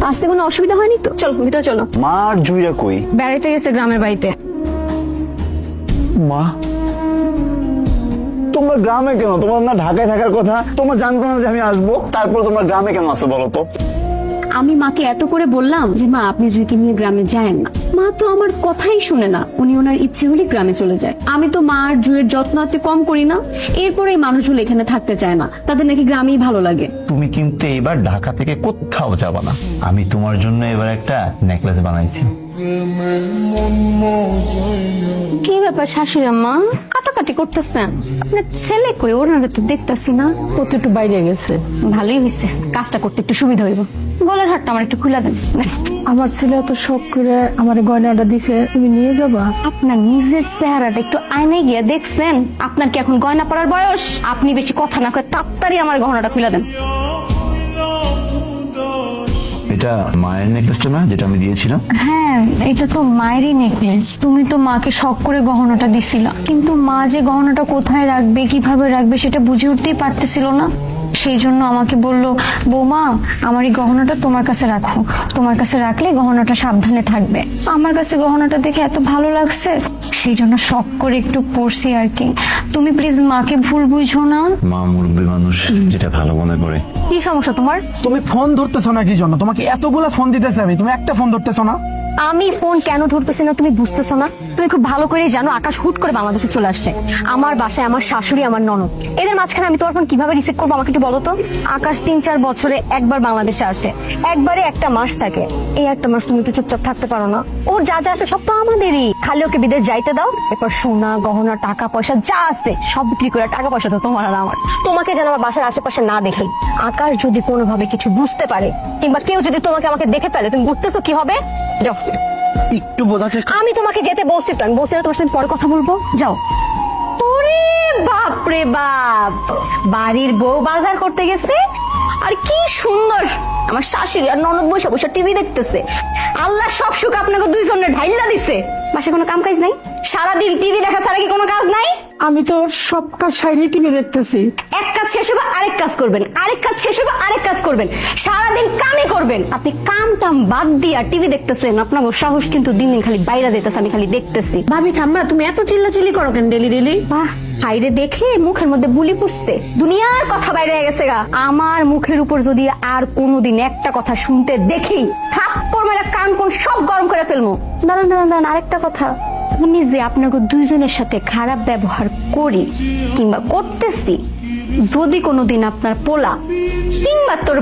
আসতে কোনো অসুবিধা হয়নি তো? চলো ভিতরে চলো। মা আর জুইরা কই? বেড়াইতে গেছে গ্রামের বাড়িতে। মা তোমরা গ্রামে কেন? তোমার না ঢাকায় থাকার কথা? তোমরা জানতো না যে আমি আসবো? তারপর তোমরা গ্রামে কেন আসো বলো তো? আমি মাকে এত করে বললাম যে মা আপনি জুইকে নিয়ে গ্রামে যায়েন না, মা তো আমার কথাই শুনে না। উনি ওনার ইচ্ছে হলে গ্রামে চলে যায়। আমি তো মা আর জুইয়ের যত্ন আত্তে কম করি না। এরপরে এই মানুষগুলো এখানে থাকতে চায় না, তাদের নাকি গ্রামেই ভালো লাগে। তুমি কিন্তু এবার ঢাকা থেকে কোথাও যাবা না। আমি তোমার জন্য এবার একটা নেকলেস বানাইছি। কি ব্যাপার শাশুড়ি আম্মা, কাটাকাটি করতেছেন? আপনার ছেলে কই? ওনারা তো দেখতেছি না। ও তো একটু বাইরে গেছে। ভালোই হয়েছে, কাজটা করতে একটু সুবিধা হইব। গলার হারটা আমার একটু খুলে দেন। আমার ছেলে এত শখ করে আমার গয়নাটা দিছে, তুমি নিয়ে যাবা? আপনার নিজের চেহারাটা একটু আয়নায় গিয়ে দেখছেন? আপনার কি এখন গয়না পরার বয়স? আপনি বেশি কথা না কয়ে তাড়াতাড়ি আমার গহনাটা খুলে দেন। এটা মায়ের নেকলেসটা না, যেটা আমি দিয়েছিলাম? হ্যাঁ, এটা তো মায়েরই নেকলেস। তুমি তো মাকে শখ করে গহনাটা দিছিলা, কিন্তু মা যে গহনাটা কোথায় রাখবে, কিভাবে রাখবে সেটা বুঝে উঠতেই পারতেছিল না। সেই জন্য আমাকে বলল, বৌমা আমার এই গহনাটা তোমার কাছে রাখো, তোমার কাছে রাখলে গহনাটা সাবধানে থাকবে। আমার কাছে গহনাটা দেখে এত ভালো লাগছে, সেই জন্য শখ করে একটু পরছি আর কি। তুমি প্লিজ মাকে ভুল বুঝো না। মা মুরব্বী মানুষ, যেটা ভালো মনে করে। কি সমস্যা তোমার? তুমি ফোন ধরতেছো না কি জন্য? তোমাকে এতগুলা ফোন দিতেছে আমি, তুমি একটা ফোন ধরতেছো না? আমি ফোন কেন ধরতেছি না তুমি বুঝতেছো না? তুমি খুব ভালো করেই জানো আকাশ হুট করে বাংলাদেশে চলে আসছে। আমার বাসায় আমার শাশুড়ি, আমার ননদ, এদের মাঝখানে আমি তোমার ফোন কিভাবে রিসিভ করবো আমাকে একটু বলো তো। আকাশ 3-4 বছরে একবার বাংলাদেশে আসে, একবারে একটা মাস থাকে। এই একটা মাস তুমি তো চুপচাপ থাকতে পারো না? ওর যা যা আছে সব তো আমাদেরই। খালি ওকে বিদেশ যাইতে দাও, এরপর সোনা গহনা টাকা পয়সা যা আছে সব বিক্রি করে টাকা পয়সা তো তোমার আর আমার। তোমাকে যেন আমার বাসার আশেপাশে না দেখি। আকাশ যদি কোনোভাবে কিছু বুঝতে পারে, কিংবা কেউ যদি তোমাকে আমাকে দেখে ফেলে, তুমি বুঝতেছো কি হবে? যাও। একটু বোঝার চেষ্টা। আমি তোমাকে যেতে বলছি তো, আমি বলছি না তোমার সাথে পরে কথা বলবো? যাও। ওরে বাপ রে বাপ, বাড়ির বউ বাজার করতে গেছে আর কি সুন্দর আমার শাশুড়ি আর ননদ বসে বসে টিভি দেখতেছে। আল্লাহ সব সুখ আপনাকে দুইজনের ঢাইলা দিছে। বাসায় কোনো কাম কাজ নাই? সারাদিন টিভি দেখা ছাড়া কি কোনো কাজ নাই? আমি তো সব কাজ সাইডে টিভি দেখতেছি। এক কাজ শেষ হবে আরেক কাজ করবেন, আরেক কাজ শেষ হবে আরেক কাজ করবেন, সারাদিন কামই করবেন। আপনি কাম টাম বাদ দিয়া টিভি দেখতেছেন, আপনার সাহস কিন্তু দিন দিন খালি বাইরে যেতেছে, আমি খালি দেখতেছি। ভাবি ঠাম্মা, তুমি এত চিল্লাচিল্লি করো কেন ডেলি ডেলি? বাহ, হাইরে দেখে মুখের মধ্যে বুলি পড়ছে, দুনিয়ার কথা বাইরে হয়ে গেছে গা। আমার মুখের উপর যদি আর কোনোদিন একটা কথা শুনতে দেখি, থাপ্পড় মেরে কান কোন সব গরম করে ফেলবো। দাঁড়ান দাঁড়ান দাঁড়ান, আরেকটা কথা। আমি যে আপনাকে দুইজনের সাথে খারাপ ব্যবহার করি কিংবা করতেছি, যদি কোনোদিন আপনার পোলা কিংবা তোর